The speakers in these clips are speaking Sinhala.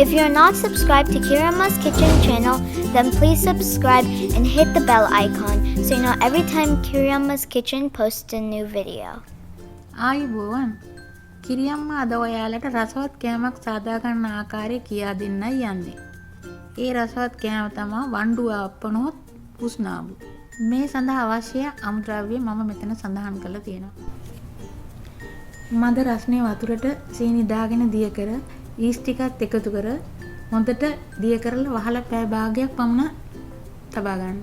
If you're not subscribed to Kiriamma's Kitchen channel, then please subscribe and hit the bell icon so you know every time Kiriamma's Kitchen posts a new video. ආයුබෝවන් කිරියම්මා අද ඔයාලට රසවත් කෑමක් සාදා ගන්න ආකාරය කියා දෙන්නයි යන්නේ. ඒ රසවත් කෑම තමයි වණ්ඩු ආප්පනොත් පුස්නාබු. මේ සඳහා අවශ්‍ය අමුද්‍රව්‍ය මම මෙතන සඳහන් කරලා තියෙනවා. මද රස්නේ වතුරට සීනි දාගෙන දිය කර ඊස් ටිකත් එකතු කර හොඳට දිය කරලා වහලා පැය භාගයක් පමණ තබා ගන්න.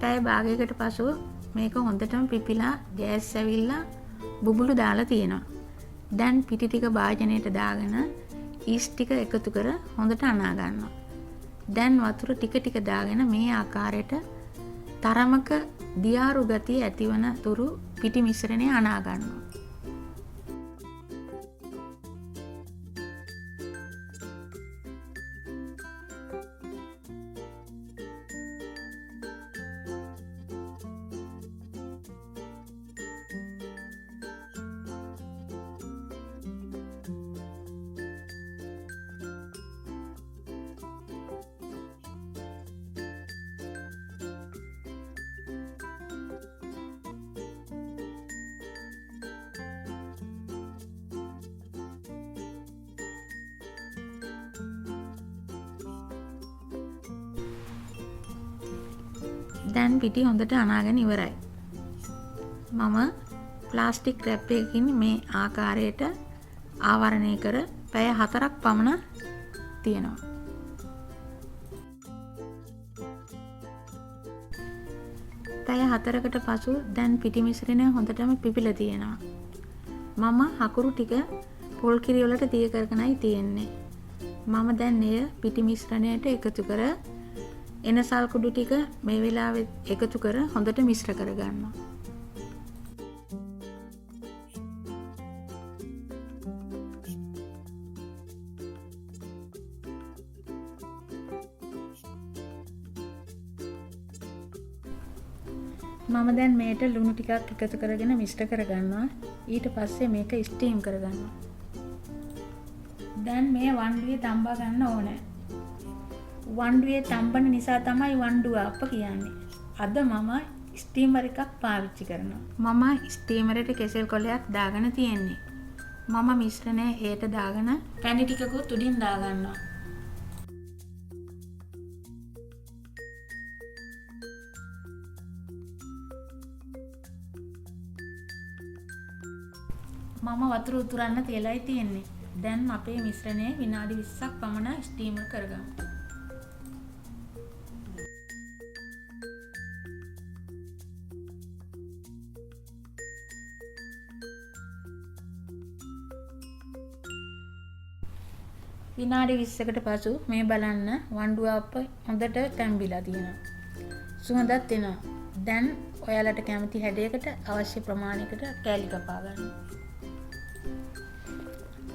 පැය භාගයකට පසු මේක හොඳටම පිපිලා ගෑස් ඇවිල්ලා බුබුලු දාලා තියෙනවා. දැන් පිටි ටික භාජනයට දාගෙන ඊස් ටික එකතු කර හොඳට අනා ගන්නවා. දැන් වතුර ටික ටික දාගෙන මේ ආකාරයට තරමක දියාරු ගතිය ඇතිවන තුරු පිටි මිශ්‍රණය අනා ගන්නවා. දැන් පිටි හොඳට අනාගෙන ඉවරයි. මම ප්ලාස්ටික් රැප් එකකින් මේ ආකාරයට ආවරණය කර පැය 4ක් පමණ තියෙනවා. පැය 4කට පසු දැන් පිටි මිශ්‍රණය හොඳටම පිපිලා තියෙනවා. මම හකුරු ටික පොල් කිරි වලට දිය කරගෙනයි තියෙන්නේ. මම දැන් එය පිටි මිශ්‍රණයට එකතු කර එනසල් කුඩු ටික මේ වෙලාවේ එකතු කර හොඳට මිශ්‍ර කර ගන්නවා. මම දැන් මේට ලුණු ටිකක් එකතු කරගෙන මිශ්‍ර කර ගන්නවා. ඊට පස්සේ මේක ස්ටීම් කර ගන්නවා. දැන් මේ වණ්ඩුවේ තම්බා ගන්න ඕනේ. වණ්ඩුවේ තම්බන නිසා තමයි වණ්ඩු අප්ප කියන්නේ. අද මම ස්ටීමර් එකක් පාවිච්චි කරනවා. මම ස්ටීමරේට කෙසෙල් කොලයක් දාගෙන තියෙන්නේ. මම මිශ්‍රණය ඒට දාගෙන පැණි ටිකකුත් උඩින් දා ගන්නවා. මම වතුර උතුරන්න තියලායි තියෙන්නේ. දැන් අපේ මිශ්‍රණය විනාඩි 20ක් පමණ ස්ටීමර් කරගමු. විනාඩි 20කට පසු මේ බලන්න වණ්ඩු අප්ප හොඳට තැම්බිලා තියෙනවා. සුවඳත් එනවා. දැන් ඔයාලට කැමති හැඩයකට අවශ්‍ය ප්‍රමාණයකට කෑලි කපා ගන්න.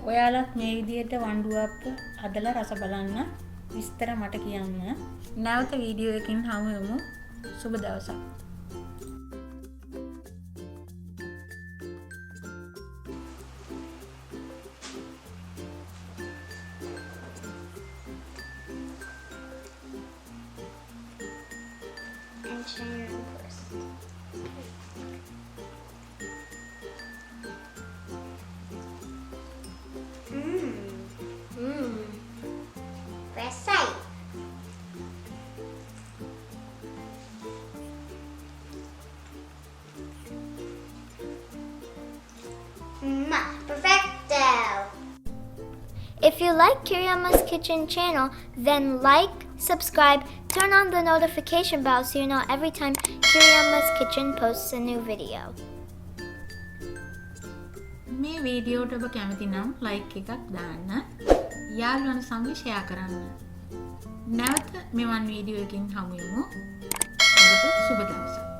ඔයාලත් මේ විදිහට වණ්ඩු අප්ප හදලා රස බලන්න. විස්තර මට කියන්න. නැවත වීඩියෝ එකකින් හමු වෙමු. සුබ දවසක්. Perfecto! If you like Kiriamma's Kitchen channel, then like, subscribe, turn on the notification bell so you know every time Kiriamma's Kitchen posts a new video. මේ වීඩියෝට ඔබ කැමති නම් ලයික් එකක් දාන්න. යාළුවන්ට සමග ෂෙයා කරන්න. නැවත මෙවන් වීඩියෝ එකකින් හමු වෙමු. ඔබට සුබ දවසක්.